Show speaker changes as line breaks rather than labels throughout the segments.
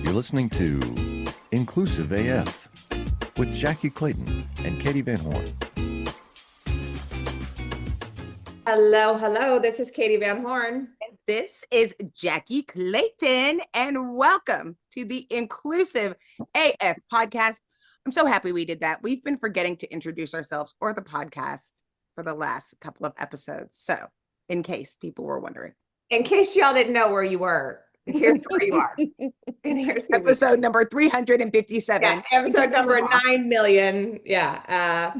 You're listening to Inclusive AF with Jackye Clayton and Katee Van Horn.
Hello, hello. This is Katee Van Horn.
And this is Jackye Clayton, and welcome to the Inclusive AF podcast. I'm so happy we did that. We've been forgetting to introduce ourselves or the podcast for the last couple of episodes. So, in case people were wondering,
In case y'all didn't know where you were, here's where you are. And here's
episode number 357.
Yeah, episode number 9 million. Yeah.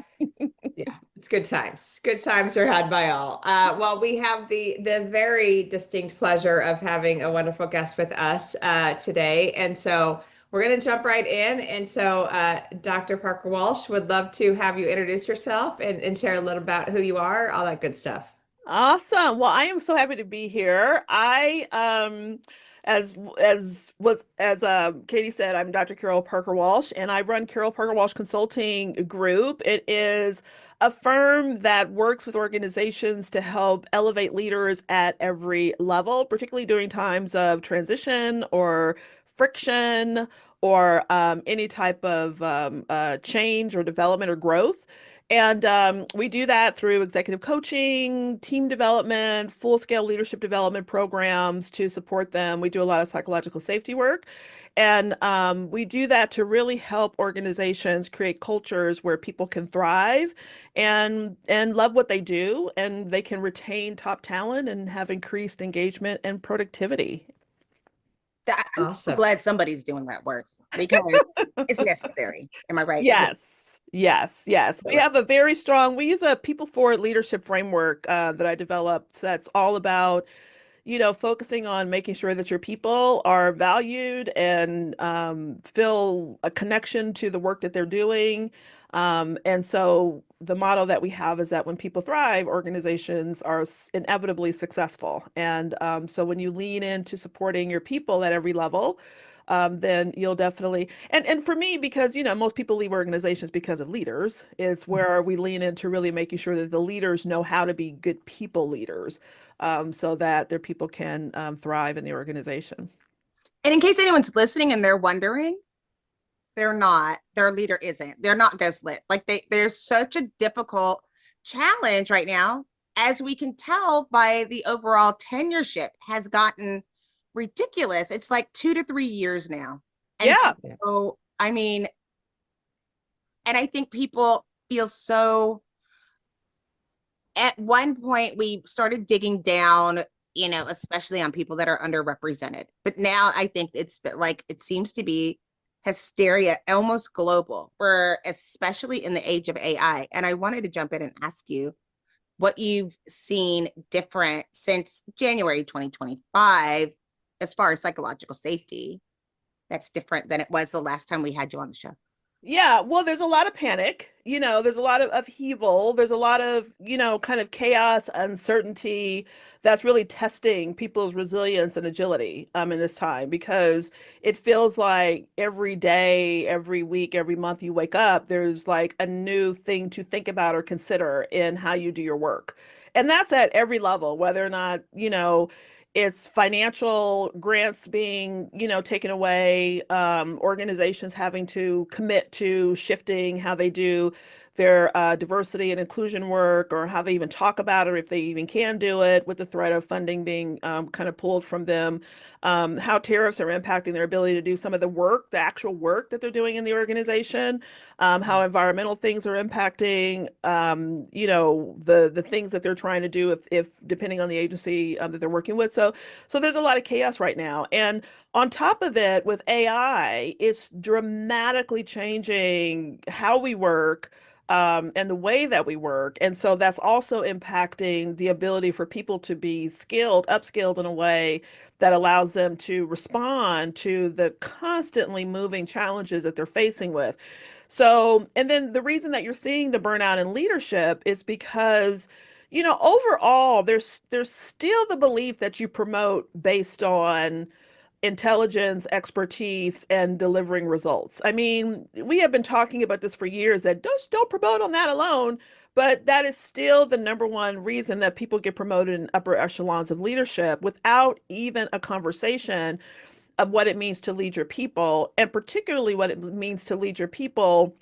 Yeah, it's good times. Good times are had by all. Well, we have the very distinct pleasure of having a wonderful guest with us today. And so we're going to jump right in. And so Dr. Parker Walsh would love to have you introduce yourself and share a little about who you are, all that good stuff.
Awesome. Well, I am so happy to be here. As Katee said, I'm Dr. Carol Parker Walsh, and I run Carol Parker Walsh Consulting Group. It is a firm that works with organizations to help elevate leaders at every level, particularly during times of transition or friction or any type of change or development or growth. And we do that through executive coaching, team development, full-scale leadership development programs to support them. We do a lot of psychological safety work. And we do that to really help organizations create cultures where people can thrive and love what they do, and they can retain top talent and have increased engagement and productivity.
I'm so glad somebody's doing that work because it's necessary. Am I right?
Yes. Yes. We have we use a people forward leadership framework that I developed that's all about, focusing on making sure that your people are valued and feel a connection to the work that they're doing. And so the motto that we have is that when people thrive, organizations are inevitably successful. And so when you lean into supporting your people at every level, then you'll definitely, and for me, because, most people leave organizations because of leaders, it's where we lean into really making sure that the leaders know how to be good people leaders, so that their people can thrive in the organization.
And in case anyone's listening and they're wondering, their leader isn't, they're not ghost lit. Like there's such a difficult challenge right now, as we can tell by the overall tenureship has gotten ridiculous. It's like 2 to 3 years now. And so, I mean, and I think people feel so, at one point we started digging down, especially on people that are underrepresented. But now I think it's like, it seems to be hysteria, almost global, especially in the age of AI. And I wanted to jump in and ask you what you've seen different since January 2025 as far as psychological safety that's different than it was the last time we had you on the show.
Yeah, well, there's a lot of panic, there's a lot of upheaval, there's a lot of, kind of chaos, uncertainty that's really testing people's resilience and agility in this time, because it feels like every day, every week, every month you wake up, there's like a new thing to think about or consider in how you do your work. And that's at every level, whether or not, it's financial grants being, taken away, organizations having to commit to shifting how they do their diversity and inclusion work, or how they even talk about it, or if they even can do it, with the threat of funding being kind of pulled from them, how tariffs are impacting their ability to do some of the work, the actual work that they're doing in the organization, how environmental things are impacting, the things that they're trying to do if depending on the agency that they're working with. So there's a lot of chaos right now. And on top of it, with AI, it's dramatically changing how we work, and the way that we work. And so that's also impacting the ability for people to be upskilled in a way that allows them to respond to the constantly moving challenges that they're facing with. So, and then the reason that you're seeing the burnout in leadership is because, overall, there's still the belief that you promote based on intelligence, expertise, and delivering results. I mean, we have been talking about this for years, that just don't promote on that alone, but that is still the number one reason that people get promoted in upper echelons of leadership, without even a conversation of what it means to lead your people, and particularly what it means to lead your people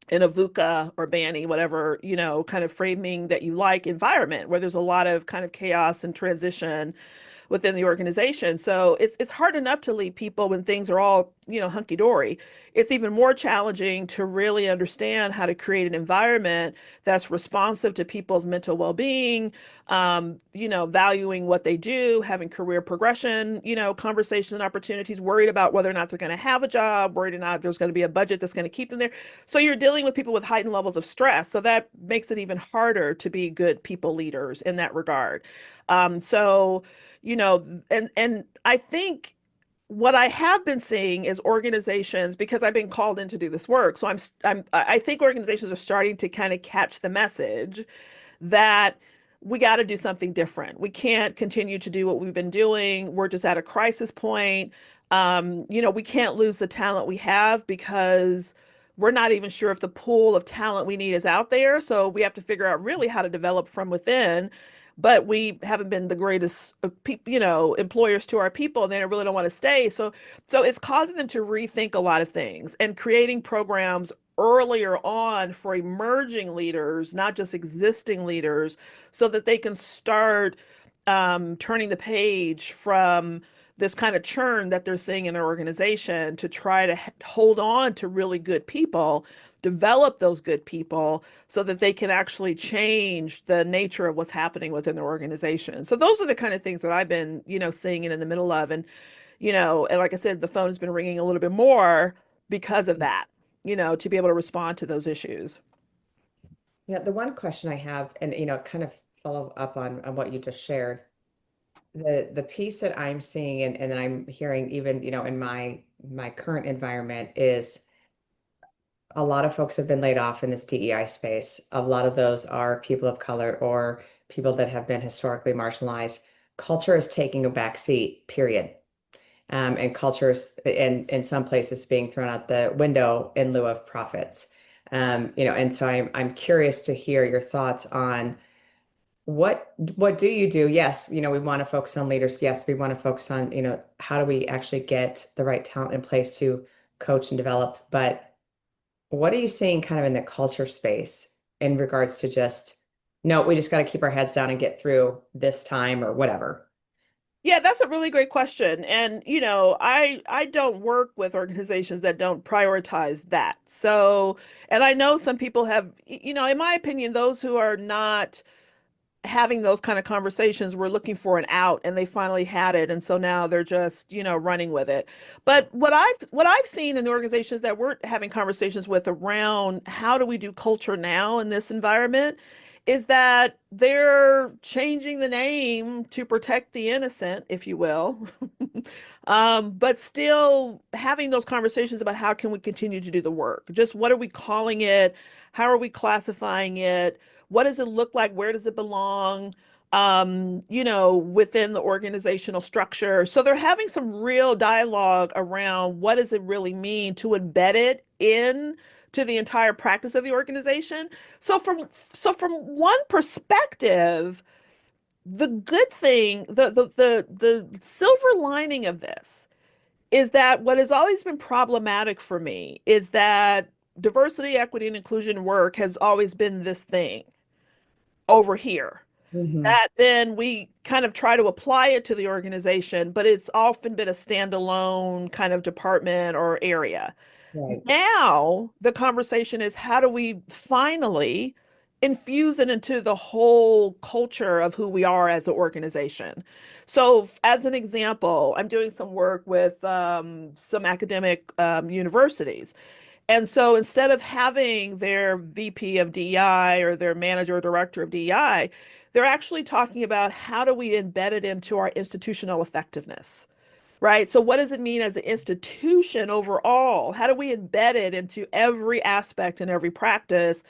in a VUCA or BANI, whatever, kind of framing that you like environment where there's a lot of kind of chaos and transition within the organization. So it's hard enough to lead people when things are all, hunky dory. It's even more challenging to really understand how to create an environment that's responsive to people's mental well-being, valuing what they do, having career progression, conversations and opportunities, worried about whether or not they're going to have a job, worried or not there's going to be a budget that's going to keep them there. So you're dealing with people with heightened levels of stress. So that makes it even harder to be good people leaders in that regard. So and I think what I have been seeing is organizations, because I've been called in to do this work. So I think organizations are starting to kind of catch the message that we got to do something different. We can't continue to do what we've been doing. We're just at a crisis point. We can't lose the talent we have because we're not even sure if the pool of talent we need is out there. So we have to figure out really how to develop from within. But we haven't been the greatest, employers to our people, and they really don't want to stay. So it's causing them to rethink a lot of things and creating programs earlier on for emerging leaders, not just existing leaders, so that they can start turning the page from this kind of churn that they're seeing in their organization to try to hold on to really good people, develop those good people so that they can actually change the nature of what's happening within their organization. So those are the kind of things that I've been, seeing it in the middle of. And, and like I said, the phone has been ringing a little bit more because of that, to be able to respond to those issues.
Yeah, the one question I have, and kind of follow up on what you just shared, the piece that I'm seeing and I'm hearing even, in my current environment is a lot of folks have been laid off in this DEI space. A lot of those are people of color or people that have been historically marginalized. Culture is taking a back seat, period. And cultures in some places being thrown out the window in lieu of profits. And so I'm curious to hear your thoughts on what do you do? Yes, we want to focus on leaders. Yes, we want to focus on, how do we actually get the right talent in place to coach and develop, but what are you seeing kind of in the culture space in regards to just, no, we just got to keep our heads down and get through this time or whatever?
Yeah, that's a really great question. And, I don't work with organizations that don't prioritize that. So, and I know some people have, in my opinion, those who are not having those kind of conversations were looking for an out and they finally had it, and so now they're just running with it. But what I've seen in the organizations that we're having conversations with around how do we do culture now in this environment is that they're changing the name to protect the innocent, if you will. But still having those conversations about how can we continue to do the work, just what are we calling it, how are we classifying it, what does it look like? Where does it belong? Within the organizational structure. So they're having some real dialogue around what does it really mean to embed it in to the entire practice of the organization. So from one perspective, the good thing, the silver lining of this is that what has always been problematic for me is that diversity, equity, and inclusion work has always been this thing over here
Mm-hmm.
that then we kind of try to apply it to the organization, but it's often been a standalone kind of department or area.
Right.
Now the conversation is how do we finally infuse it into the whole culture of who we are as an organization. So as an example, I'm doing some work with some academic universities, and so instead of having their VP of DEI or their manager or director of DEI, they're actually talking about how do we embed it into our institutional effectiveness, right? So what does it mean as an institution overall? How do we embed it into every aspect and every practice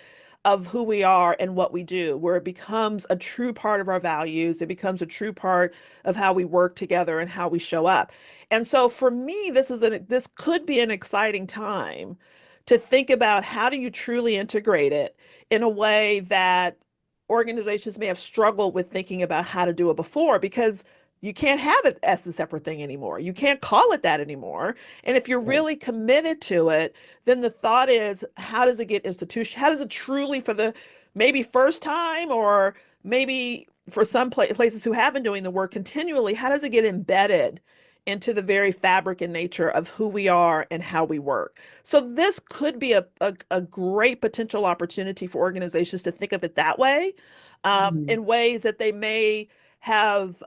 of who we are and what we do, where it becomes a true part of our values, it becomes a true part of how we work together and how we show up. And so for me, this could be an exciting time to think about how do you truly integrate it in a way that organizations may have struggled with thinking about how to do it before, because You can't have it as a separate thing anymore. You can't call it that anymore. And if you're
Right.
really committed to it, then the thought is, how does it get institution? How does it truly, for the maybe first time, or maybe for some places who have been doing the work continually, how does it get embedded into the very fabric and nature of who we are and how we work? So this could be a great potential opportunity for organizations to think of it that way,
Mhm.
in ways that they may have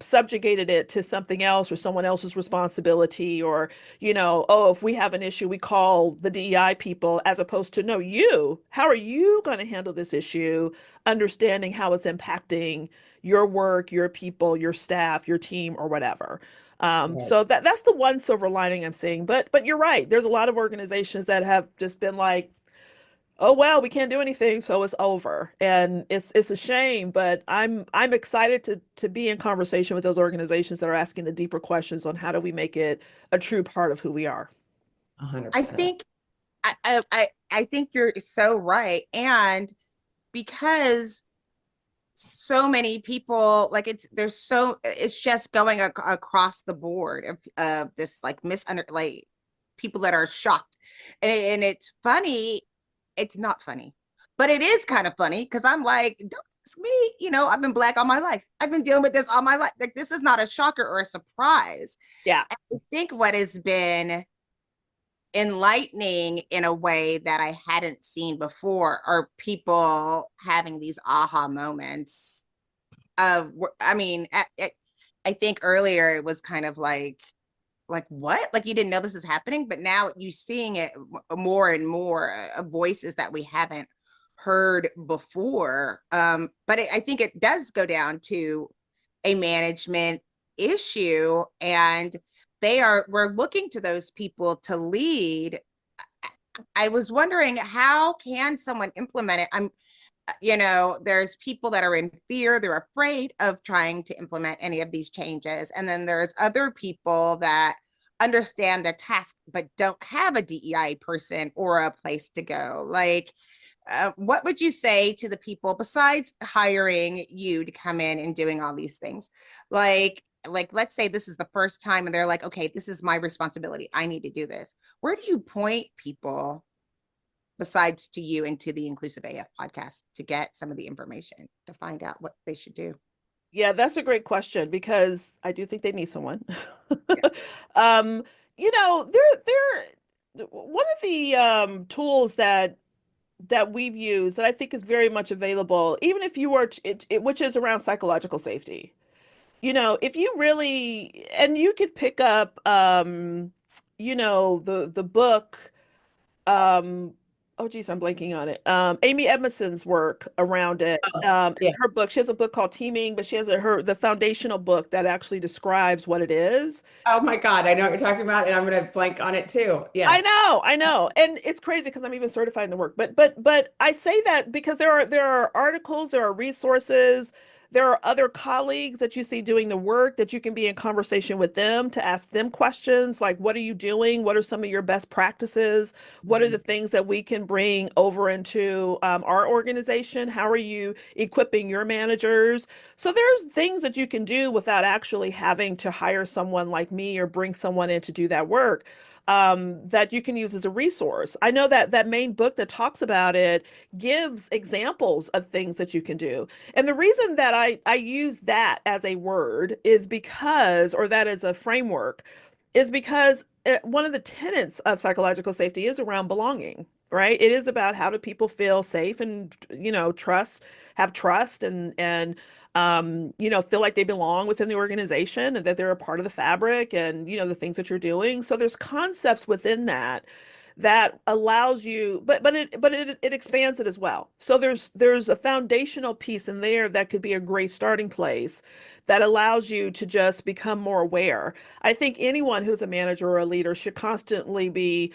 subjugated it to something else or someone else's responsibility, or oh, if we have an issue we call the DEI people, as opposed to, no, how are you going to handle this issue, understanding how it's impacting your work, your people, your staff, your team, or whatever.
Right.
So that's the one silver lining I'm seeing. But you're right, there's a lot of organizations that have just been like, oh well, we can't do anything, so it's over. And it's a shame, but I'm excited to be in conversation with those organizations that are asking the deeper questions on how do we make it a true part of who we are.
I
100%.
think I think you're so right. And because so many people, like, it's just going across the board of this, like, like, people that are shocked. And it's funny. It's not funny, but it is kind of funny, because I'm like, don't ask me, I've been Black all my life. I've been dealing with this all my life. Like, this is not a shocker or a surprise.
Yeah.
I think what has been enlightening in a way that I hadn't seen before are people having these aha moments of, I mean, I think earlier it was kind of like what? Like, you didn't know this is happening, but now you seeing it more and more, voices that we haven't heard before. But I think it does go down to a management issue, and we're looking to those people to lead. I was wondering, how can someone implement it? There's people that are in fear, they're afraid of trying to implement any of these changes. And then there's other people that understand the task, but don't have a DEI person or a place to go. Like, what would you say to the people, besides hiring you to come in and doing all these things? Like, let's say this is the first time and they're like, okay, this is my responsibility, I need to do this. Where do you point people, besides to you and to the Inclusive AF podcast, to get some of the information to find out what they should do?
Yeah, that's a great question, because I do think they need someone.
Yes.
um, they're one of the tools that we've used that I think is very much available, even if you were which is around psychological safety. If you really, and you could pick up the book, um oh geez, I'm blanking on it. Amy Edmondson's work around it.
Oh, yeah.
Her book, she has a book called Teaming, but she has the foundational book that actually describes what it is.
Oh my God, I know what you're talking about, and I'm gonna blank on it too. Yes.
I know. And it's crazy because I'm even certified in the work. But I say that because there are articles, there are resources, there are other colleagues that you see doing the work that you can be in conversation with them to ask them questions like, what are you doing? What are some of your best practices? What are the things that we can bring over into our organization? How are you equipping your managers? So there's things that you can do without actually having to hire someone like me or bring someone in to do that work, that you can use as a resource. I know that that main book that talks about it gives examples of things that you can do. And the reason that I use that as a word is because, or that as a framework, is because one of the tenets of psychological safety is around belonging, right? It is about how do people feel safe and, have trust, and feel like they belong within the organization and that they're a part of the fabric and, the things that you're doing. So there's concepts within that allows you, but it expands it as well. So there's a foundational piece in there that could be a great starting place that allows you to just become more aware. I think anyone who's a manager or a leader should constantly be,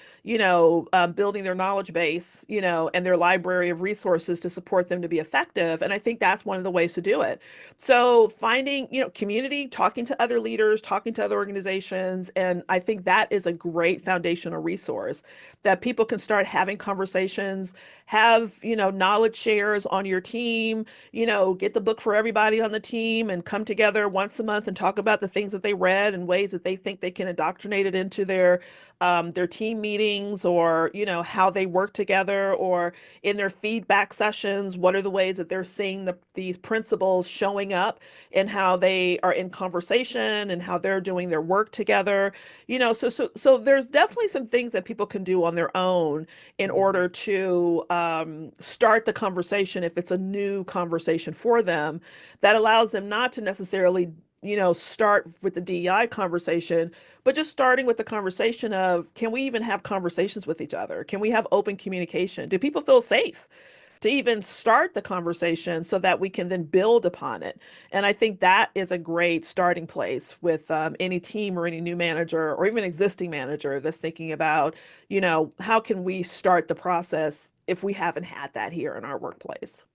building their knowledge base, and their library of resources to support them to be effective. And I think that's one of the ways to do it. So finding, community, talking to other leaders, talking to other organizations. And I think that is a great foundational resource that people can start having conversations, have, knowledge shares on your team, get the book for everybody on the team and come together once a month and talk about the things that they read and ways that they think they can indoctrinate it into their team meetings, or, how they work together, or in their feedback sessions, what are the ways that they're seeing these principles showing up in how they are in conversation and how they're doing their work together. So there's definitely some things that people can do on their own in order to start the conversation if it's a new conversation for them, that allows them not to necessarily start with the DEI conversation, but just starting with the conversation of, can we even have conversations with each other? Can we have open communication? Do people feel safe to even start the conversation so that we can then build upon it? And I think that is a great starting place with any team or any new manager or even existing manager that's thinking about, how can we start the process if we haven't had that here in our workplace?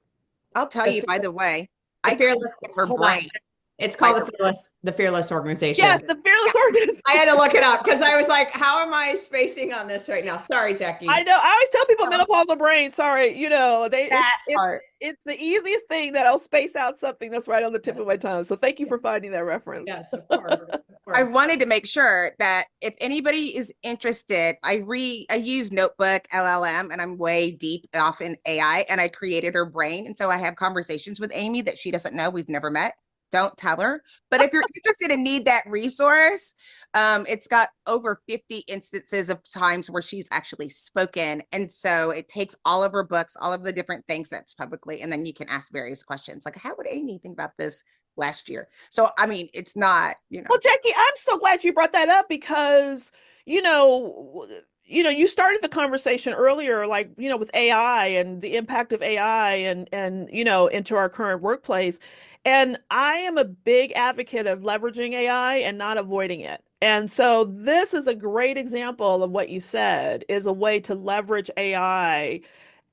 I'll tell you, by the way,
The
I
fearless,
created her
hold on.
brain.
It's called the Fearless Organization.
Yes, the fearless organization.
I had to look it up because I was like, how am I spacing on this right now? Sorry, Jackye.
I know. I always tell people menopausal brain. Sorry, it's the easiest thing that I'll space out something that's right on the tip of my tongue. So thank you for finding that reference.
Yes, of course.
I wanted to make sure that if anybody is interested, I use Notebook LLM, and I'm way deep off in AI, and I created her brain. And so I have conversations with Amy that she doesn't know. We've never met. Don't tell her. But if you're interested and need that resource, it's got over 50 instances of times where she's actually spoken. And so it takes all of her books, all of the different things that's publicly, and then you can ask various questions. Like, how would Amy think about this last year? So, I mean, it's not,
Well, Jackye, I'm so glad you brought that up because, you started the conversation earlier, like, with AI and the impact of AI and, into our current workplace. And I am a big advocate of leveraging AI and not avoiding it. And so this is a great example of what you said is a way to leverage AI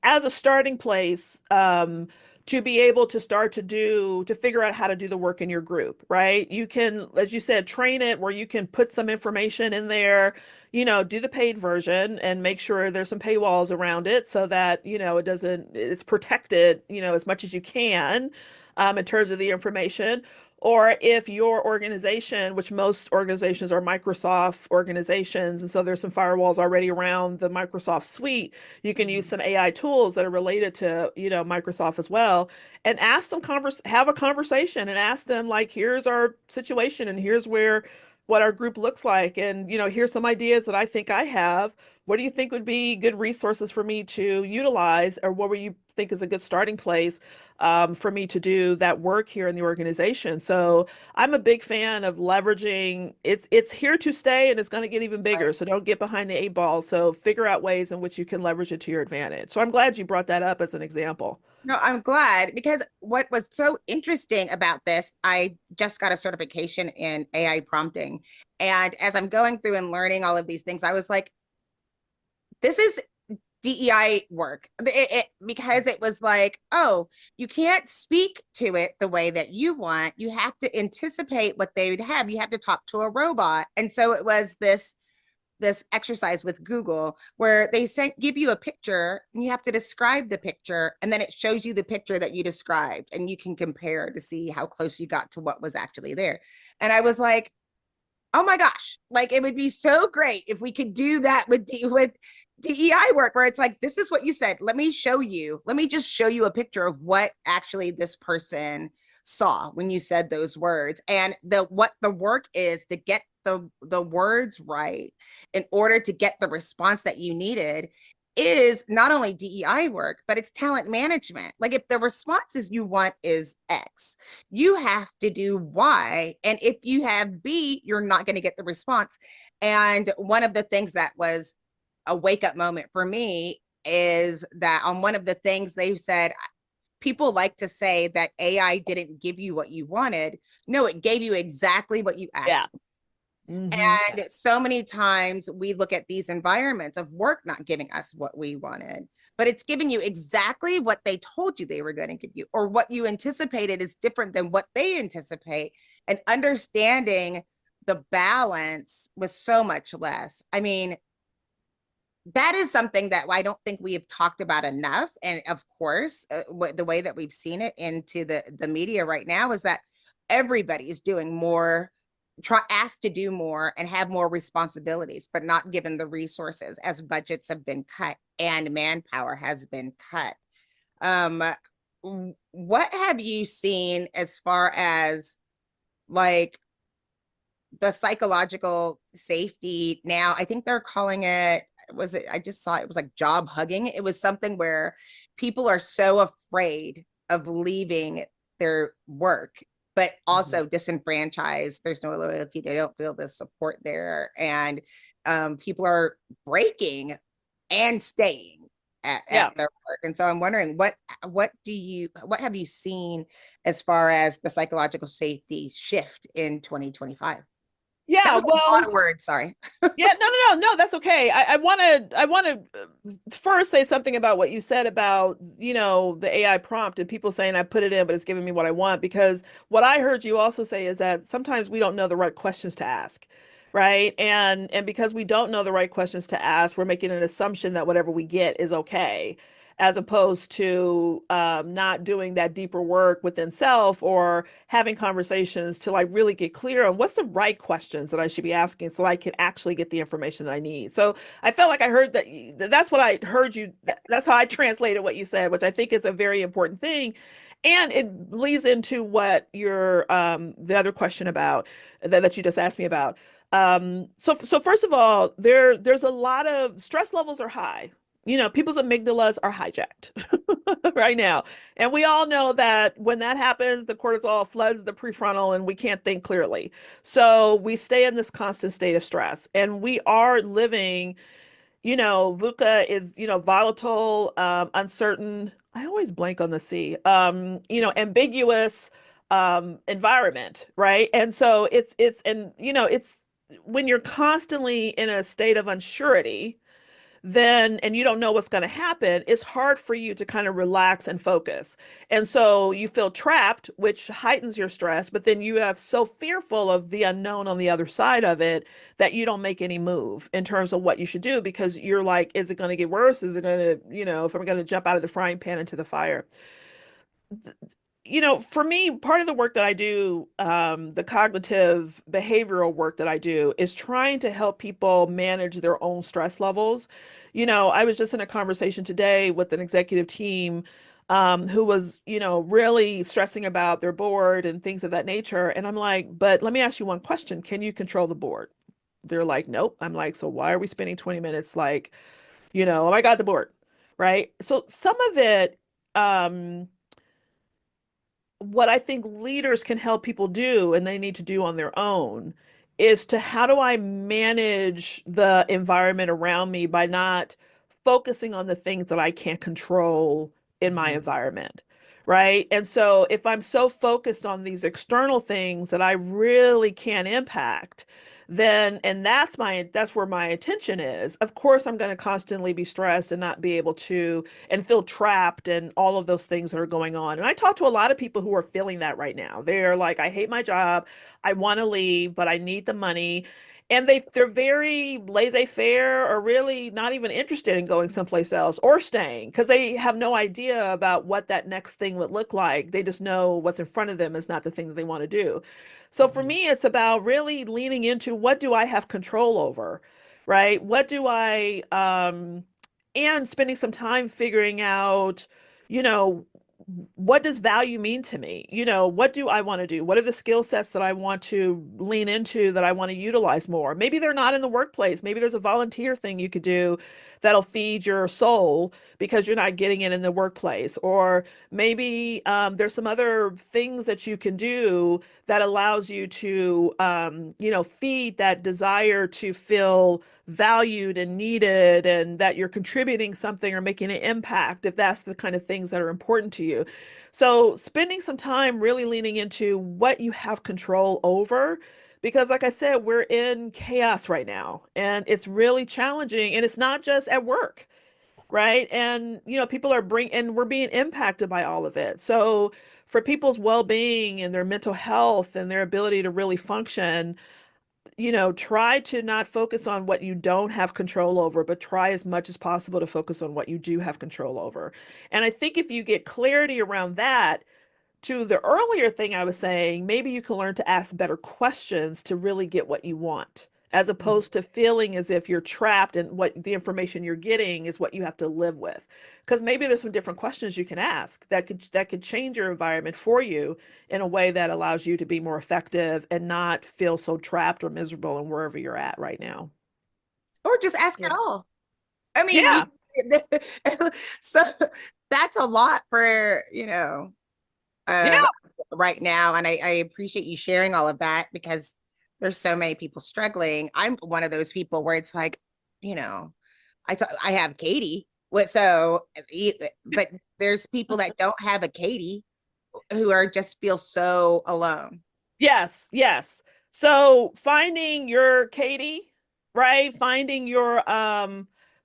as a starting place, to be able to start to figure out how to do the work in your group, right? You can, as you said, train it where you can put some information in there, do the paid version and make sure there's some paywalls around it so that, it's protected, as much as you can, in terms of the information. Or if your organization, which most organizations are Microsoft organizations, and so there's some firewalls already around the Microsoft suite, you can use some AI tools that are related to, Microsoft as well, and ask them, have a conversation and ask them, like, here's our situation and here's what our group looks like. And, here's some ideas that I think I have. What do you think would be good resources for me to utilize, or what would you think is a good starting place for me to do that work here in the organization? So I'm a big fan of leveraging. It's here to stay, and it's going to get even bigger. Right. So don't get behind the 8 ball. So figure out ways in which you can leverage it to your advantage. So I'm glad you brought that up as an example.
No, I'm glad, because what was so interesting about this, I just got a certification in AI prompting. And as I'm going through and learning all of these things, I was like, this is DEI work, because it was like, oh, you can't speak to it the way that you want. You have to anticipate what they would have. You have to talk to a robot. And so it was this exercise with Google where they give you a picture and you have to describe the picture, and then it shows you the picture that you described, and you can compare to see how close you got to what was actually there. And I was like, oh my gosh, like, it would be so great if we could do that with DEI work, where it's like, this is what you said. Let me just show you a picture of what actually this person saw when you said those words, and what the work is to get the words right in order to get the response that you needed is not only DEI work, but it's talent management. Like, if the responses you want is X, you have to do Y. And if you have B, you're not going to get the response. And one of the things that was a wake up moment for me is that on one of the things they said, people like to say that AI didn't give you what you wanted. No, it gave you exactly what you asked
Yeah.
for.
Mm-hmm.
And so many times we look at these environments of work not giving us what we wanted, but it's giving you exactly what they told you they were going to give you, or what you anticipated is different than what they anticipate. And understanding the balance was so much less. I mean, that is something that I don't think we have talked about enough. And of course, the way that we've seen it into the media right now is that everybody is doing more, asked to do more and have more responsibilities, but not given the resources as budgets have been cut and manpower has been cut. Um, what have you seen as far as like the psychological safety now? I think they're calling it, was it, I just saw it was like job hugging. It was something where people are so afraid of leaving their work, but also disenfranchised. There's no loyalty. They don't feel the support there. And people are breaking and staying at their work. And so I'm wondering what have you seen as far as the psychological safety shift in 2025? That
Yeah,
was a lot of words. Sorry.
yeah, no, that's okay. I want to first say something about what you said about, the AI prompt and people saying I put it in, but it's giving me what I want. Because what I heard you also say is that sometimes we don't know the right questions to ask, right? And because we don't know the right questions to ask, we're making an assumption that whatever we get is okay, as opposed to not doing that deeper work within self, or having conversations to like really get clear on what's the right questions that I should be asking so I can actually get the information that I need. So I felt like I heard that. That's what I heard you. That's how I translated what you said, which I think is a very important thing. And it leads into what your the other question about that you just asked me about. So first of all, there's a lot of stress levels are high. People's amygdalas are hijacked right now. And we all know that when that happens, the cortisol floods the prefrontal and we can't think clearly. So we stay in this constant state of stress. And we are living, VUCA is, volatile, uncertain. I always blank on the C, ambiguous environment, right? And so it's when you're constantly in a state of unsurety, then and you don't know what's going to happen, it's hard for you to kind of relax and focus. And so you feel trapped, which heightens your stress, but then you have so fearful of the unknown on the other side of it that you don't make any move in terms of what you should do, because you're like, is it going to get worse? Is it going to, if I'm going to jump out of the frying pan into the fire? For me, part of the work that I do, the cognitive behavioral work that I do, is trying to help people manage their own stress levels. I was just in a conversation today with an executive team who was, really stressing about their board and things of that nature. And I'm like, but let me ask you one question. Can you control the board? They're like, nope. I'm like, so why are we spending 20 minutes like, oh my God, the board, right? So some of it, what I think leaders can help people do, and they need to do on their own, is to how do I manage the environment around me by not focusing on the things that I can't control in my environment, right? And so if I'm so focused on these external things that I really can't impact, then and that's where my attention is. Of course, I'm going to constantly be stressed and not be able to and feel trapped and all of those things that are going on. And I talk to a lot of people who are feeling that right now. They're like, I hate my job. I want to leave, but I need the money. And they're very laissez-faire, or really not even interested in going someplace else or staying, because they have no idea about what that next thing would look like. They just know what's in front of them is not the thing that they want to do. So for me, it's about really leaning into what do I have control over, right? What do I and spending some time figuring out, you know, what does value mean to me? What do I want to do? What are the skill sets that I want to lean into, that I want to utilize more? Maybe they're not in the workplace. Maybe there's a volunteer thing you could do that'll feed your soul because you're not getting it in the workplace. Or maybe there's some other things that you can do that allows you to, feed that desire to feel valued and needed, and that you're contributing something or making an impact, if that's the kind of things that are important to you. to. So spending some time really leaning into what you have control over, because like I said, we're in chaos right now and it's really challenging, and it's not just at work, right? And people are and we're being impacted by all of it. So for people's well-being and their mental health and their ability to really function, try to not focus on what you don't have control over, but try as much as possible to focus on what you do have control over. And I think if you get clarity around that, to the earlier thing I was saying, maybe you can learn to ask better questions to really get what you want, as opposed to feeling as if you're trapped and what the information you're getting is what you have to live with. Because maybe there's some different questions you can ask that could change your environment for you in a way that allows you to be more effective and not feel so trapped or miserable in wherever you're at right now.
Or just ask at
Yeah.
all. I mean,
Yeah.
so that's a lot for,
Yeah.
right now. And I appreciate you sharing all of that, because there's so many people struggling. I'm one of those people where it's like, I have Katee. But there's people that don't have a Katee who are just feel so alone.
Yes, yes. So finding your Katee, right? Finding your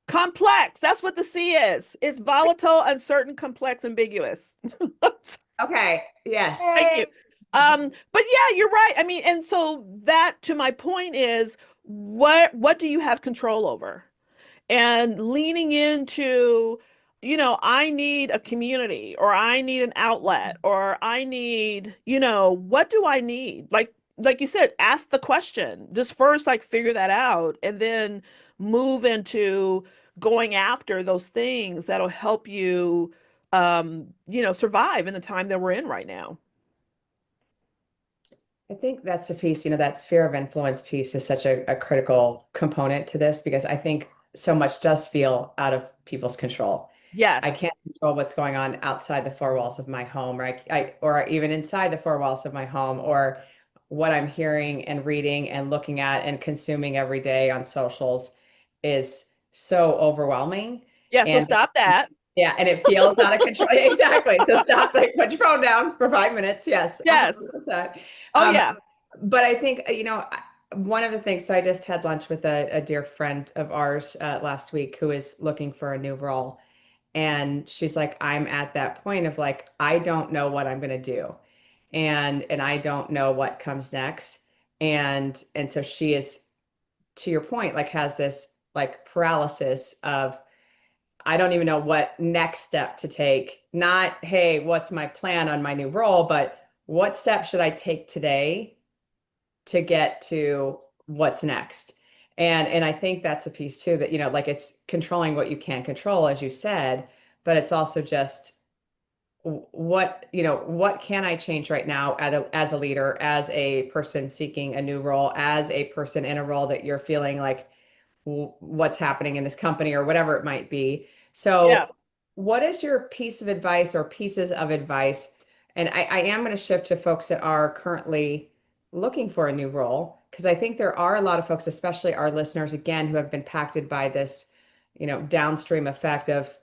complex. That's what the C is. It's volatile, uncertain, complex, ambiguous.
Okay. Yes.
Thank you. But yeah, you're right. I mean, and so that, to my point, is what do you have control over? And leaning into, I need a community, or I need an outlet, or I need, what do I need? Like you said, ask the question. Just first, like, figure that out, and then move into going after those things that'll help you, survive in the time that we're in right now.
I think that's a piece, that sphere of influence piece is such a critical component to this, because I think so much does feel out of people's control. I
Yes.
can't control what's going on outside the four walls of my home, right? Or even inside the four walls of my home, or what I'm hearing and reading and looking at and consuming every day on socials is so overwhelming.
Yeah. So
And
stop that.
yeah, and it feels out of control. Exactly. So stop, like, put your phone down for 5 minutes. Yes,
Yes.
100%.
Oh,
Um,
yeah.
but I think, one of the things, so I just had lunch with a dear friend of ours last week who is looking for a new role. And she's like, I'm at that point of, like, I don't know what I'm going to do. And I don't know what comes next. And so she is, to your point, like, has this, like, paralysis of, I don't even know what next step to take. Not, hey, what's my plan on my new role, but what step should I take today to get to what's next? And I think that's a piece too, that, like, it's controlling what you can control, as you said, but it's also just what can I change right now as a leader, as a person seeking a new role, as a person in a role that you're feeling like, what's happening in this company or whatever it might be.
Yeah.
So, what is your piece of advice or pieces of advice? And I am going to shift to folks that are currently looking for a new role, because I think there are a lot of folks, especially our listeners, again, who have been impacted by this, downstream effect of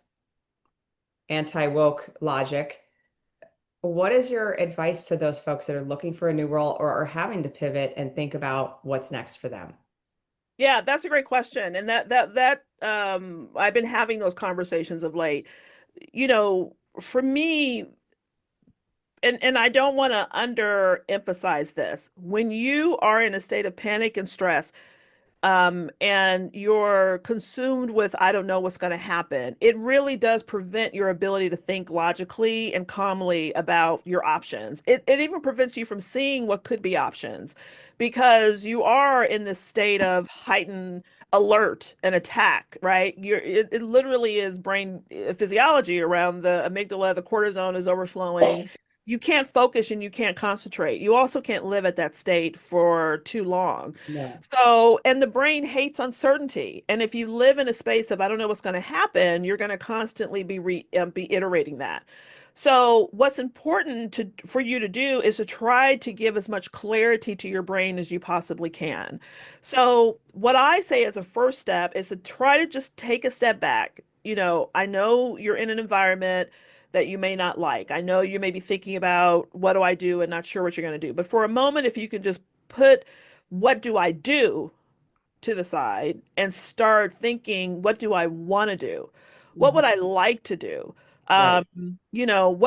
anti-woke logic. What is your advice to those folks that are looking for a new role or are having to pivot and think about what's next for them?
Yeah, that's a great question. And that I've been having those conversations of late. For me, and I don't want to underemphasize this. When you are in a state of panic and stress, and you're consumed with, I don't know what's going to happen, it really does prevent your ability to think logically and calmly about your options. It even prevents you from seeing what could be options, because you are in this state of heightened alert and attack, right? It literally is brain physiology around the amygdala, the cortisone is overflowing. You can't focus and you can't concentrate. You also can't live at that state for too long.
No.
So, and the brain hates uncertainty. And if you live in a space of, I don't know what's going to happen, you're going to constantly be iterating that. So, what's important for you to do is to try to give as much clarity to your brain as you possibly can. So, what I say as a first step is to try to just take a step back. I know you're in an environment that you may not like. I know you may be thinking about what do I do and not sure what you're going to do. But for a moment, if you can just put what do I do to the side and start thinking, what do I want to do? What would I like to do?
Right.
You know,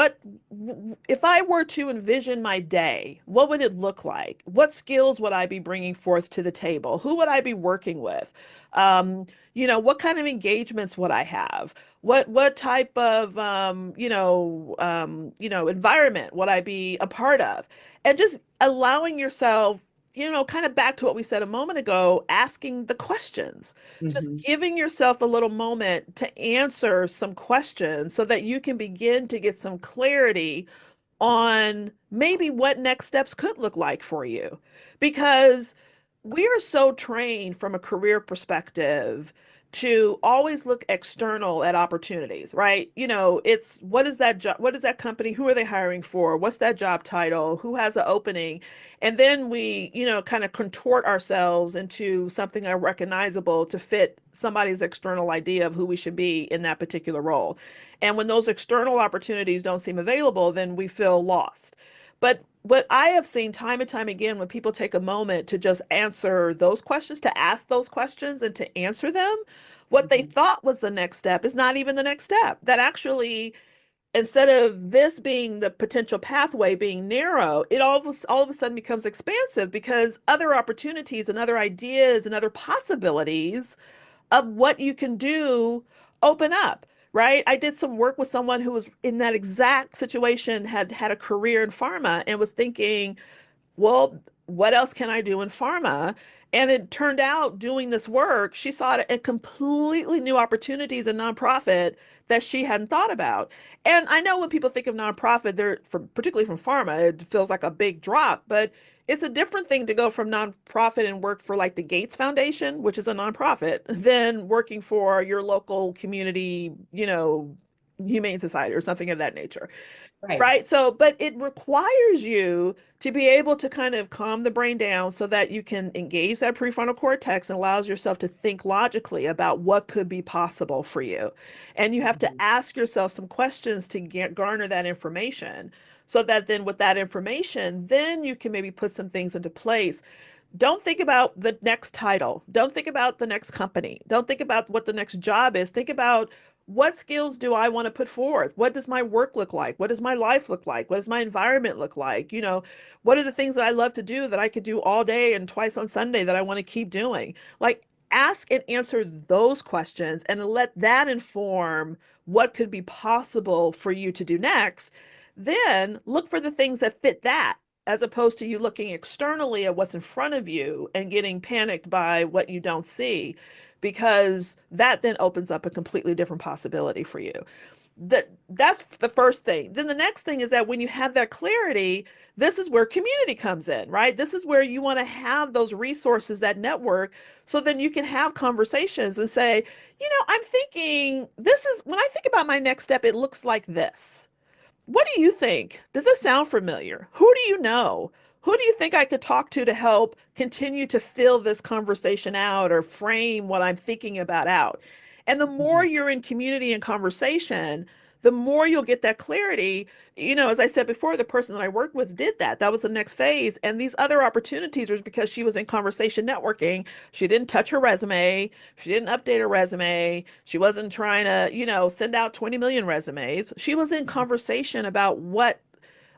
if I were to envision my day, what would it look like? What skills would I be bringing forth to the table? Who would I be working with? You know, what kind of engagements would I have? What type of environment would I be a part of? And just allowing yourself, you know, kind of back to what we said a moment ago, asking the questions, just
Mhm.
giving yourself a little moment to answer some questions so that you can begin to get some clarity on maybe what next steps could look like for you. Because we are so trained from a career perspective to always look external at opportunities, right? You know, it's what is that job, what is that company, who are they hiring for, what's that job title, who has an opening, and then we, you know, kind of contort ourselves into something unrecognizable to fit somebody's external idea of who we should be in that particular role. And when those external opportunities don't seem available, then we feel lost. But what I have seen time and time again, when people take a moment to just answer those questions, to ask those questions and to answer them, what they
Mhm.
thought was the next step is not even the next step. That actually, instead of this being the potential pathway being narrow, it all of a sudden becomes expansive because other opportunities and other ideas and other possibilities of what you can do open up, right? I did some work with someone who was in that exact situation, had had a career in pharma and was thinking, well, what else can I do in pharma? And it turned out doing this work, she saw a completely new opportunities in nonprofit that she hadn't thought about. And I know when people think of nonprofit, they're from particularly from pharma, it feels like a big drop, but it's a different thing to go from nonprofit and work for like the Gates Foundation, which is a nonprofit, than working for your local community, you know, humane society or something of that nature.
Right.
Right. So, but it requires you to be able to kind of calm the brain down so that you can engage that prefrontal cortex and allows yourself to think logically about what could be possible for you. And you have to
Mhm.
ask yourself some questions to garner that information so that then with that information, then you can maybe put some things into place. Don't think about the next title. Don't think about the next company. Don't think about what the next job is. Think about what skills do I want to put forth? What does my work look like? What does my life look like? What does my environment look like? You know, what are the things that I love to do that I could do all day and twice on Sunday that I want to keep doing? Like, ask and answer those questions and let that inform what could be possible for you to do next. Then look for the things that fit that, as opposed to you looking externally at what's in front of you and getting panicked by what you don't see, because that then opens up a completely different possibility for you. That's the first thing. Then the next thing is that when you have that clarity, this is where community comes in, right? This is where you want to have those resources, that network, so then you can have conversations and say, you know, I'm thinking this is when I think about my next step, it looks like this. What do you think? Does this sound familiar? Who do you know? Who do you think I could talk to help continue to fill this conversation out or frame what I'm thinking about out? And the more
Mhm.
you're in community and conversation, the more you'll get that clarity. You know, as I said before, the person that I worked with did that. That was the next phase. And these other opportunities was because she was in conversation networking. She didn't touch her resume. She didn't update her resume. She wasn't trying to, you know, send out 20 million resumes. She was in conversation about what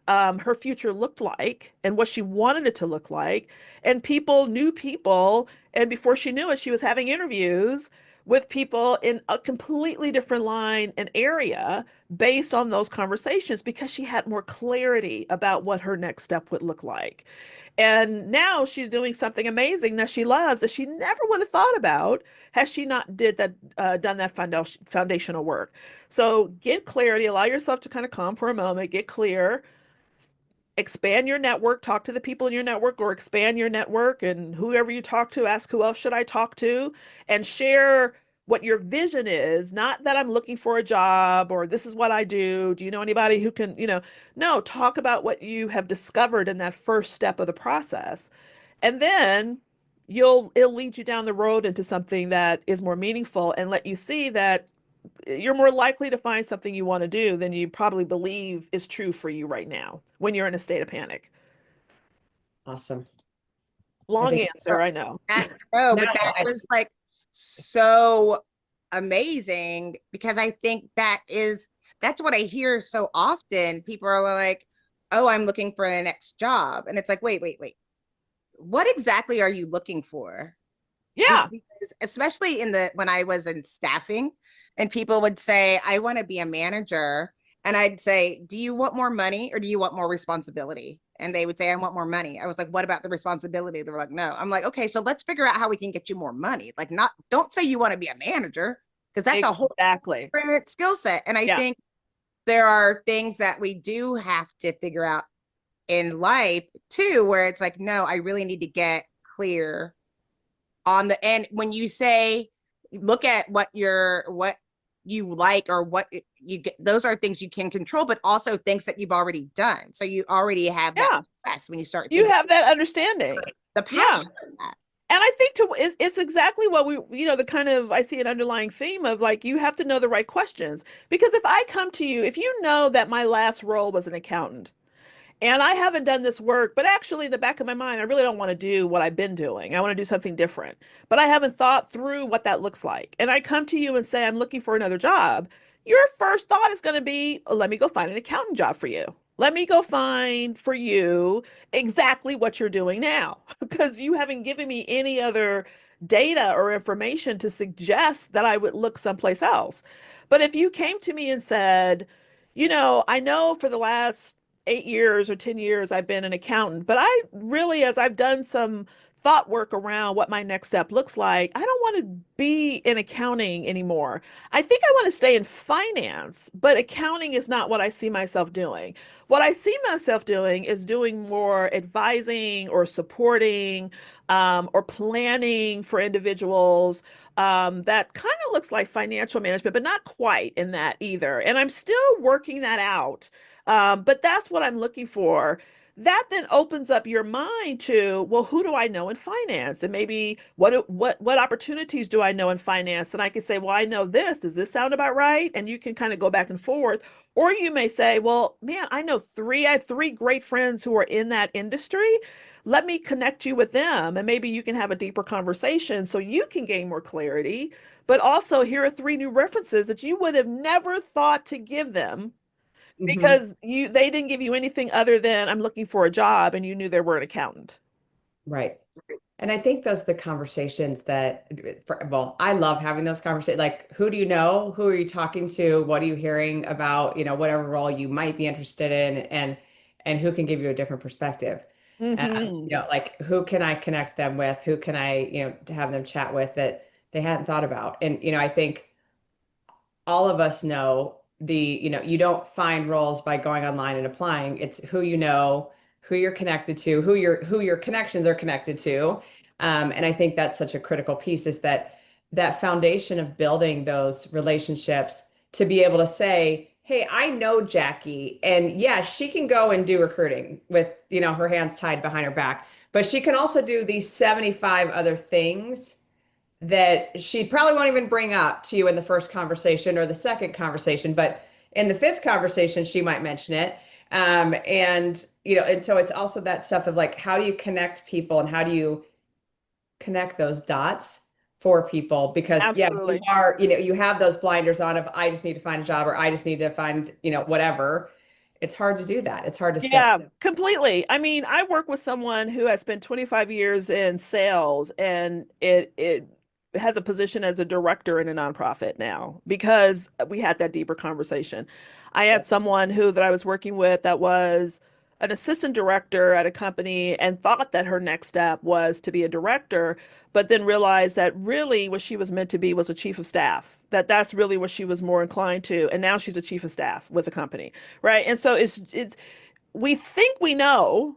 her future looked like and what she wanted it to look like. And people knew people. And before she knew it, she was having interviews with people in a completely different line and area based on those conversations because she had more clarity about what her next step would look like. And now she's doing something amazing that she loves that she never would have thought about has she not done that foundational work. So get clarity, allow yourself to kind of calm for a moment, get clear, expand your network, talk to the people in your network or expand your network, and whoever you talk to, ask who else should I talk to, and share what your vision is. Not that I'm looking for a job or this is what I do. Do you know anybody who can, you know, no, talk about what you have discovered in that first step of the process. And then it'll lead you down the road into something that is more meaningful and let you see that you're more likely to find something you want to do than you probably believe is true for you right now when you're in a state of panic.
Awesome. I
Long
think
answer, I know.
No,
no,
but that
I,
was like so amazing because I think that's what I hear so often. People are like, "Oh, I'm looking for the next job." And it's like, "Wait, wait, wait. What exactly are you looking for?"
Yeah,
Because especially when I was in staffing and people would say, "I want to be a manager." And I'd say, "Do you want more money or do you want more responsibility?" And they would say, "I want more money." I was like, "What about the responsibility?" They were like, "No." I'm like, "Okay, so let's figure out how we can get you more money." Like, not don't say you want to be a manager because that's a whole
exactly.
different skill set. And I
Yeah.
think there are things that we do have to figure out in life too, where it's like, no, I really need to get clear on the end when you say look at what you like or what you get. Those are things you can control, but also things that you've already done, so you already have that
Yeah.
success when you start
You
thinking
have that understanding.
the
Yeah.
passion of that.
And I think it's exactly what the kind of, I see an underlying theme of like, you have to know the right questions. Because if I come to you, if you know that my last role was an accountant, and I haven't done this work, but actually, in the back of my mind, I really don't want to do what I've been doing. I want to do something different. But I haven't thought through what that looks like. And I come to you and say, I'm looking for another job. Your first thought is going to be, oh, let me go find an accountant job for you. Let me go find for you exactly what you're doing now, because you haven't given me any other data or information to suggest that I would look someplace else. But if you came to me and said, I know for the last 8 years or 10 years, I've been an accountant, but I really, as I've done some thought work around what my next step looks like, I don't want to be in accounting anymore. I think I want to stay in finance, but accounting is not what I see myself doing. What I see myself doing is doing more advising or supporting or planning for individuals. That kind of looks like financial management, but not quite in that either. And I'm still working that out, but that's what I'm looking for. That then opens up your mind to, well, who do I know in finance? And maybe what opportunities do I know in finance? And I can say, well, I know this. Does this sound about right? And you can kind of go back and forth. Or you may say, well, man, I have three great friends who are in that industry. Let me connect you with them. And maybe you can have a deeper conversation so you can gain more clarity. But also, here are three new references that you would have never thought to give them
mhm.
because they didn't give you anything other than I'm looking for a job and you knew they were an accountant.
Right. And I think those are the conversations that, well, I love having those conversations. Like, who do you know? Who are you talking to? What are you hearing about, whatever role you might be interested in, and who can give you a different perspective?
Hmm.
Like who can I connect them with? Who can I, to have them chat with that they hadn't thought about? And, I think all of us know you don't find roles by going online and applying. It's who you know, who you're connected to, who your connections are connected to. And I think that's such a critical piece is that foundation of building those relationships to be able to say, hey, I know Jackye, and yeah, she can go and do recruiting with, her hands tied behind her back, but she can also do these 75 other things that she probably won't even bring up to you in the first conversation or the second conversation, but in the fifth conversation, she might mention it. And so it's also that stuff of like, how do you connect people and how do you connect those dots for people? Because yeah,
Absolutely.
you have those blinders on of I just need to find a job or I just need to find, whatever. It's hard to do that. It's hard to step.
Yeah, completely. I mean, I work with someone who has spent 25 years in sales and it has a position as a director in a nonprofit now because we had that deeper conversation. I had someone that I was working with that was an assistant director at a company and thought that her next step was to be a director, but then realized that really what she was meant to be was a chief of staff. That's really what she was more inclined to, and now she's a chief of staff with a company, right? And so it's we think we know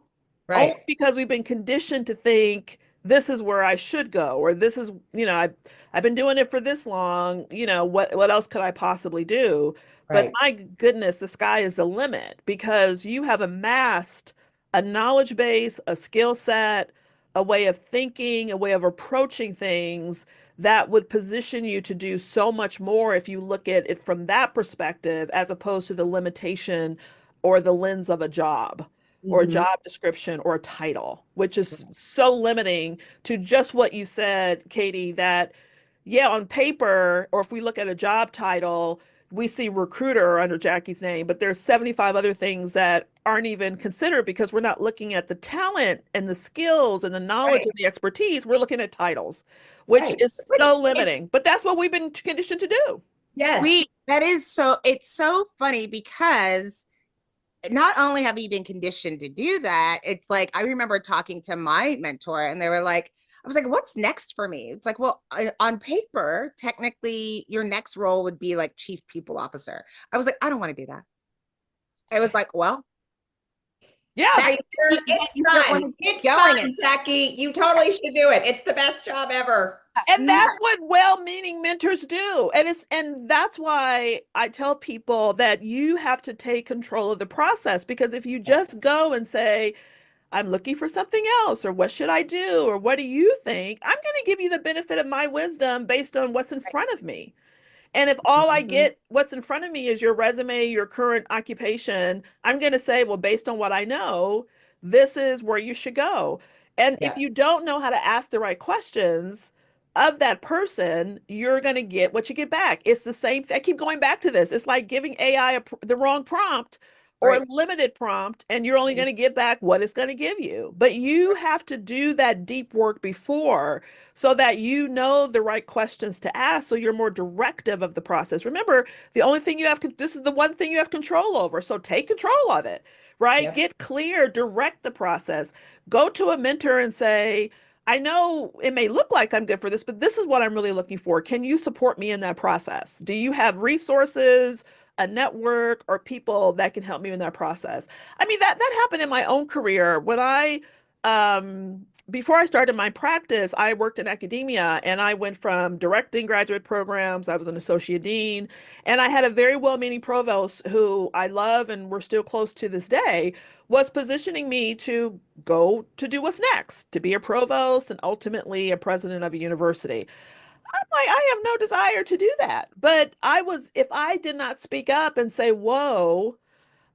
only
Right.
because we've been conditioned to think this is where I should go, or this is, I've been doing it for this long, what else could I possibly do? But
Right.
my goodness, the sky is the limit because you have amassed a knowledge base, a skill set, a way of thinking, a way of approaching things that would position you to do so much more if you look at it from that perspective, as opposed to the limitation or the lens of a job or a
Mhm.
job description or a title, which is so limiting to just what you said, Katee, that yeah, on paper, or if we look at a job title, we see recruiter under Jackye's name, but there's 75 other things that aren't even considered because we're not looking at the talent and the skills and the knowledge
Right,
and the expertise. We're looking at titles, which
right.
is
Which
so
it,
limiting. But that's what we've been conditioned to do.
yes,
That is so, it's so funny because not only have you been conditioned to do that, it's like I remember talking to my mentor and they were like, I was like, what's next for me? It's like, well, on paper, technically your next role would be like chief people officer. I was like, I don't want to do that. I was like, well,
Yeah,
that
are you sure? It's
you don't want
fun.
to keep
It's
going.
fun, Jackye. You totally should do it. It's the best job ever.
and
And
that's what well-meaning mentors do. And that's why I tell people that you have to take control of the process, because if you just go and say, I'm looking for something else, or what should I do, or what do you think? I'm going to give you the benefit of my wisdom based on what's in front of me. And if all I get, what's in front of me is your resume, your current occupation, I'm going to say, well, based on what I know, this is where you should go. And
Yeah.
if you don't know how to ask the right questions of that person, you're going to get what you get back. It's the same thing. I keep going back to this. It's like giving AI the wrong prompt or
right.
a limited prompt, and you're only going to get back what it's going to give you. But you have to do that deep work before, so that you know the right questions to ask, so you're more directive of the process. Remember, the only thing you have, this is the one thing you have control over. So take control of it, right?
Yep.
Get clear, direct the process. Go to a mentor and say, I know it may look like I'm good for this, but this is what I'm really looking for. Can you support me in that process? Do you have resources, a network, or people that can help me in that process? I mean, that happened in my own career. When I before I started my practice, I worked in academia, and I went from directing graduate programs. I was an associate dean, and I had a very well-meaning provost who I love and we're still close to this day, was positioning me to go to do what's next, to be a provost and ultimately a president of a university. I'm like, I have no desire to do that. But if I did not speak up and say, whoa,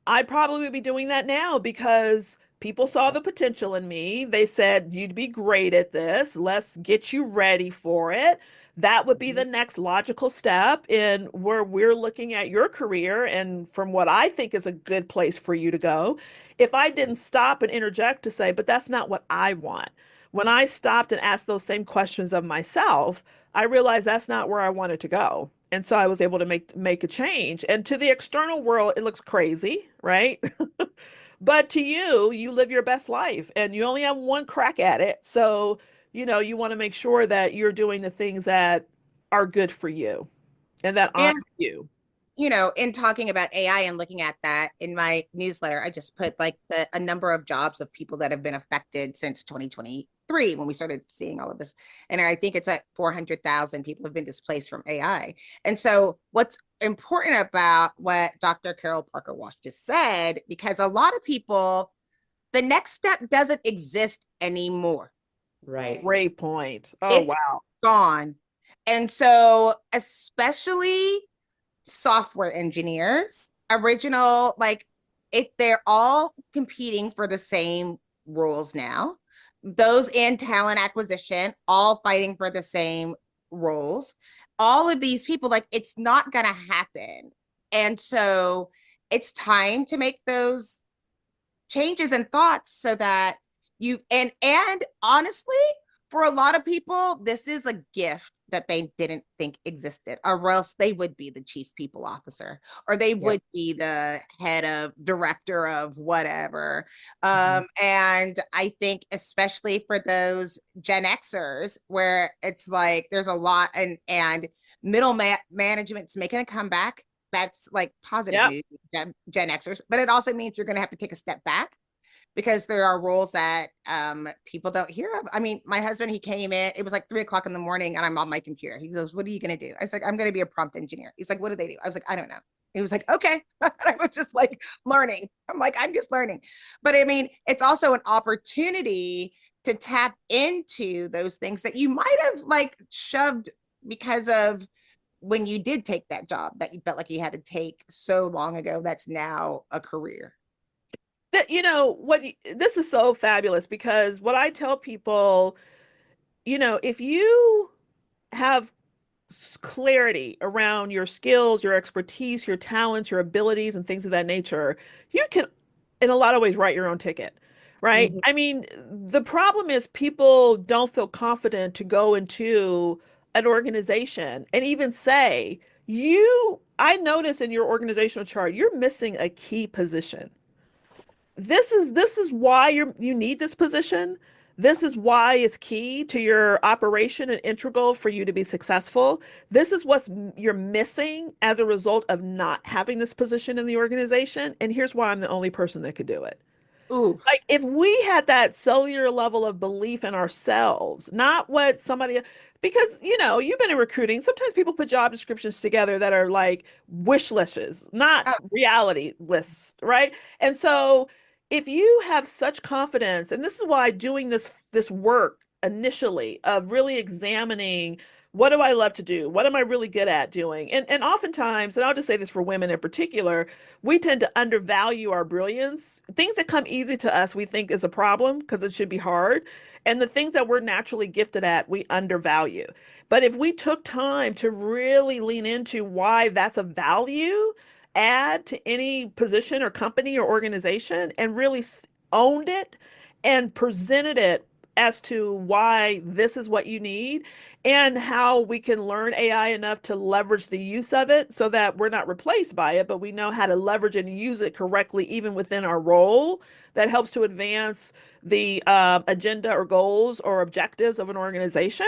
I probably would be doing that now, because people saw the potential in me. They said, you'd be great at this. Let's get you ready for it. That would be the next logical step in where we're looking at your career and from what I think is a good place for you to go. If I didn't stop and interject to say, but that's not what I want. When I stopped and asked those same questions of myself, I realized that's not where I wanted to go. And so I was able to make a change. And to the external world, it looks crazy, right? But to you, you live your best life and you only have one crack at it. So, you want to make sure that you're doing the things that are good for you and that honor
And
you.
in talking about AI and looking at that in my newsletter, I just put like a number of jobs of people that have been affected since 2023 when we started seeing all of this. And I think it's at 400,000 people have been displaced from AI. And so what's important about what Dr. Carol Parker Walsh just said, because a lot of people, the next step doesn't exist anymore.
Right.
Great point. Oh,
It's
wow.
gone. And so especially software engineers, original, like if they're all competing for the same roles now, those in talent acquisition, all fighting for the same roles, all of these people, like it's not going to happen. And so it's time to make those changes and thoughts so that and honestly, for a lot of people, this is a gift that they didn't think existed, or else they would be the chief people officer, or they would be the head of director of whatever. And I think especially for those Gen Xers, where it's like there's a lot and middle management's making a comeback. That's like positive
Yep.
news, Gen Xers, but it also means you're going to have to take a step back because there are roles that people don't hear of. I mean, my husband, he came in, it was like 3:00 in the morning and I'm on my computer. He goes, what are you going to do? I was like, I'm going to be a prompt engineer. He's like, what do they do? I was like, I don't know. He was like, okay. I was just like learning. I'm like, I'm just learning. But I mean, it's also an opportunity to tap into those things that you might have like shoved because of when you did take that job that you felt like you had to take so long ago, that's now a career.
That, this is so fabulous, because what I tell people, if you have clarity around your skills, your expertise, your talents, your abilities, and things of that nature, you can, in a lot of ways, write your own ticket, right?
Mhm.
I mean, the problem is people don't feel confident to go into an organization and even say, I notice in your organizational chart, you're missing a key position. This is why you need this position. This is why it's key to your operation and integral for you to be successful. This is you're missing as a result of not having this position in the organization. And here's why I'm the only person that could do it.
Ooh.
Like, if we had that cellular level of belief in ourselves, not what somebody, because you've been in recruiting, sometimes people put job descriptions together that are like wish lists, not
Oh,
reality lists, right? And so if you have such confidence, and this is why doing this work initially of really examining, what do I love to do? What am I really good at doing? And oftentimes, and I'll just say this for women in particular, we tend to undervalue our brilliance. Things that come easy to us, we think is a problem because it should be hard. And the things that we're naturally gifted at, we undervalue. But if we took time to really lean into why that's a value add to any position or company or organization, and really owned it and presented it as to why this is what you need, and how we can learn AI enough to leverage the use of it so that we're not replaced by it, but we know how to leverage and use it correctly, even within our role, that helps to advance the agenda or goals or objectives of an organization.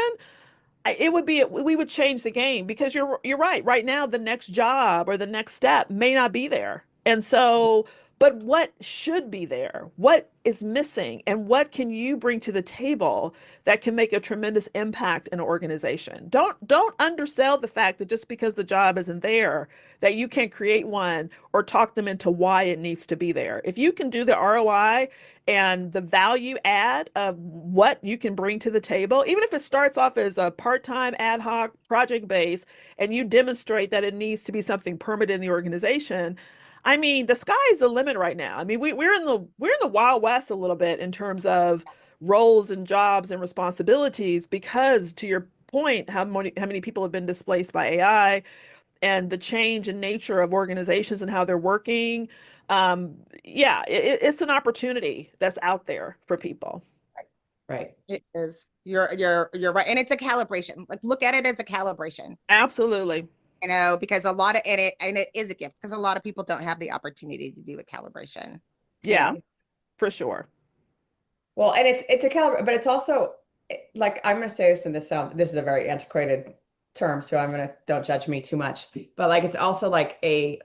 We would change the game, because you're right. Right now, the next job or the next step may not be there. And so, but what should be there? What is missing? And what can you bring to the table that can make a tremendous impact in an organization? Don't undersell the fact that just because the job isn't there, that you can create one or talk them into why it needs to be there. If you can do the ROI and the value add of what you can bring to the table, even if it starts off as a part-time ad hoc project base, and you demonstrate that it needs to be something permanent in the organization, I mean, the sky is the limit right now. I mean, we're in the Wild West a little bit in terms of roles and jobs and responsibilities, because, to your point, how many people have been displaced by AI, and the change in nature of organizations and how they're working. Yeah, it's an opportunity that's out there for people.
Right.
it is. You're right. And it's a calibration. Like, look at it as a calibration,
Absolutely.
because and it is a gift, because a lot of people don't have the opportunity to do a calibration.
Yeah, for sure.
Well, and it's a caliber, but it's also like, I'm going to say this, and this is a very antiquated term, so don't judge me too much, but like, it's also like a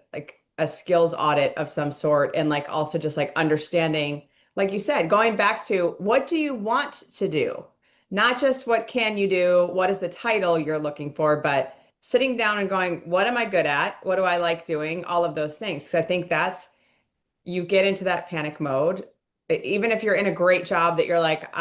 skills audit of some sort, and like also just like understanding, like you said, going back to what do you want to do? Not just what can you do, what is the title you're looking for, but sitting down and going, what am I good at? What do I like doing? All of those things. So I think you get into that panic mode. Even if you're in a great job that you're like,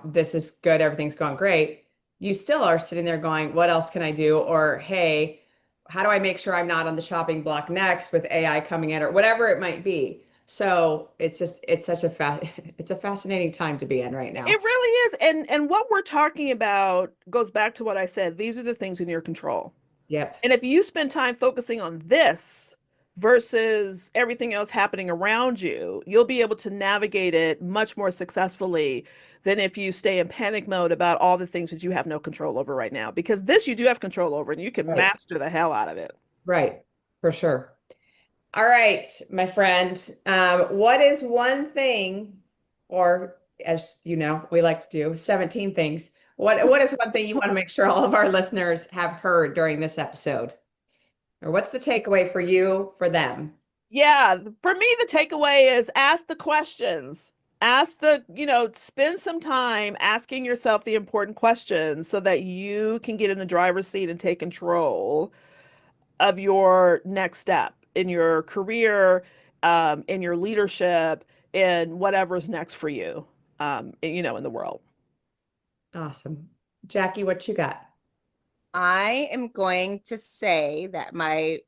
this is good, everything's going great, you still are sitting there going, what else can I do? Or, hey, how do I make sure I'm not on the chopping block next with AI coming in, or whatever it might be. So it's it's a fascinating time to be in right now.
It really is. And what we're talking about goes back to what I said. These are the things in your control.
Yep.
And if you spend time focusing on this versus everything else happening around you, you'll be able to navigate it much more successfully than if you stay in panic mode about all the things that you have no control over right now. Because this you do have control over, and you can
Right.
master the hell out of it.
Right. For sure. All right, my friend. What is one thing, or as you know, we like to do 17 things. What is one thing you want to make sure all of our listeners have heard during this episode? Or what's the takeaway for you, for them?
Yeah, for me, the takeaway is ask the questions. Spend some time asking yourself the important questions so that you can get in the driver's seat and take control of your next step in your career, in your leadership, and whatever's next for you. you know, in the world.
Awesome. Jackye, what you got?
I am going to say that my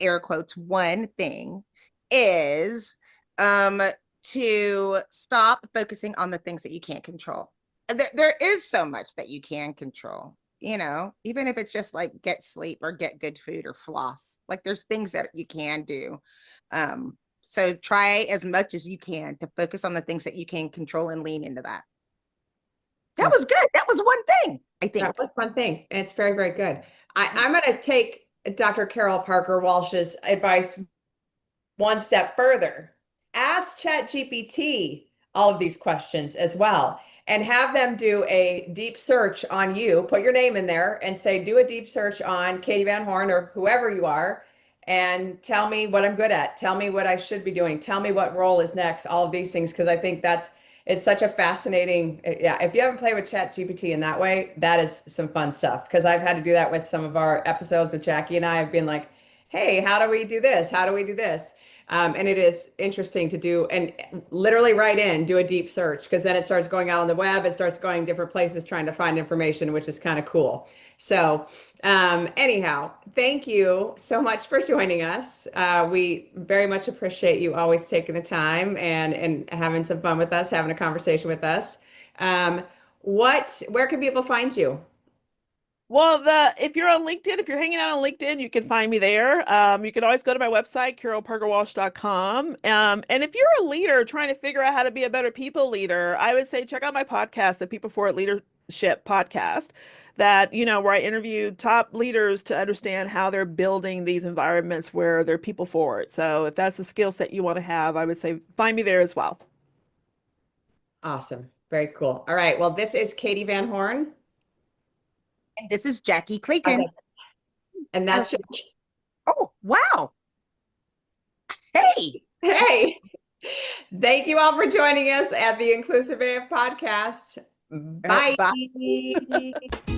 air quotes one thing is to stop focusing on the things that you can't control. There is so much that you can control, you know, even if it's just like get sleep or get good food or floss. Like there's things that you can do. So try as much as you can to focus on the things that you can control and lean into that. That was good. That was one thing, I think.
That was one thing. And it's very, very good. I'm going to take Dr. Carol Parker Walsh's advice one step further. Ask ChatGPT all of these questions as well, and have them do a deep search on you. Put your name in there and say, do a deep search on Katee Van Horn or whoever you are, and tell me what I'm good at. Tell me what I should be doing. Tell me what role is next. All of these things, because I think it's such a fascinating, yeah. If you haven't played with ChatGPT in that way, that is some fun stuff. Because I've had to do that with some of our episodes with Jackye and I. Have been like, hey, how do we do this? How do we do this? And it is interesting to do and literally write in, do a deep search, because then it starts going out on the web. It starts going different places trying to find information, which is kind of cool. So anyhow, thank you so much for joining us. We very much appreciate you always taking the time and having some fun with us, having a conversation with us. Where can people find you?
Well, if you're on LinkedIn, if you're hanging out on LinkedIn, you can find me there. You can always go to my website, carolparkerwalsh.com. And if you're a leader trying to figure out how to be a better people leader, I would say check out my podcast, the People for It Leadership podcast, that, you know, where I interview top leaders to understand how they're building these environments where they're people forward. So if that's the skill set you want to have, I would say find me there as well.
Awesome. Very cool. All right. Well, this is Katee Van Horn.
And this is Jackye Clayton.
Okay. And that's
Oh, wow. Hey.
Hey. Thank you all for joining us at the Inclusive AF podcast. Bye.
Bye.